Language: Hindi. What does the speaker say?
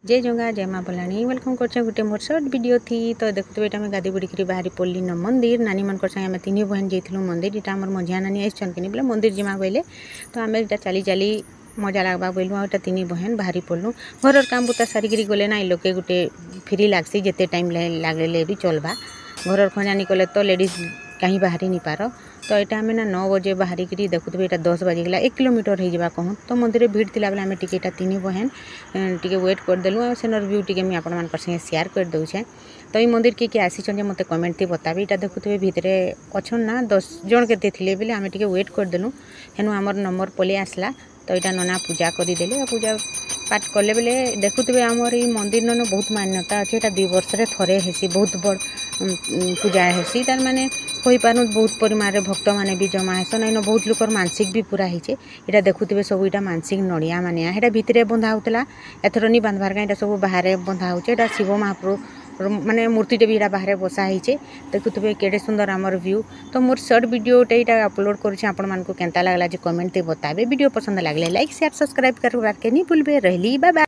जय जंगा जय माँ भलानी वेलकम कर गोटे मोर सर्ट वीडियो थी तो देखते ये आम गादी बुड़ी बाहरी पड़ी न मंदिर नानी मन आम तीन बहन जाइलु मंदिर यहाँ आम मझिया नानी आसान कि बोले मंदिर जिमा कहले तो आम इटा चली चली मजा लगवा बोलूँ आटा तीन बहन बाहरी पड़लु घर काम बुता सारिकी गले ना लोके गोटे फ्री लगसी जिते टाइम लगे भी चलवा घर खंजानी कले तो लेडीज कहीं बाहरी नहीं पार तो यहाँ आम ना 9 बजे बाहरी देखुए यहाँ 10 बजीगला 1 किलोमीटर हो जावा कहूँ तो मंदिर भीड़ थी बेले आम टे तीन बहन टे वेट करदेलु सेनर व्यू टे मुझे आपण संगे शेयर कर दूचे तो ये मंदिर किए आसी मत कमेंट थी बताबी यहाँ देखुए भितर अच्छा ना 10 जन के बोले आम टे वेट करदेलु हेनु आमर नंबर पलि आसला तो यहाँ नना पूजा करदेले पूजा पाठ कले बेले देखुए आमर ये मंदिर नन बहुत मान्यता अच्छे यहाँ 2 वर्ष थे हेसी बहुत बड़ पूजा हेसी तार माने कही पार बहुत परिमाण भक्त मैंने भी जमा हेसन इन बहुत लोकर मानसिक भी पूरा होचे यहाँ देखुए सब यहाँ मानसिक नड़िया मानिया यहाँ भितर बंधा होता एथर नहीं बांधबार कहीं सब बाहर बंधा हो शिव महाप्रभु माने मूर्तिटे भी बाहर बसा होचे देखुए केड़े सुंदर आमर व्यू तो मोर सर्ट वीडियोटे यहाँ अपलोड करुँचे आपण केंता लगला कमेंट बताबे वीडियो पसंद लगले लाइक शेयर सब्सक्राइब करवार के नहीं भूलबे रहली बाय बाय।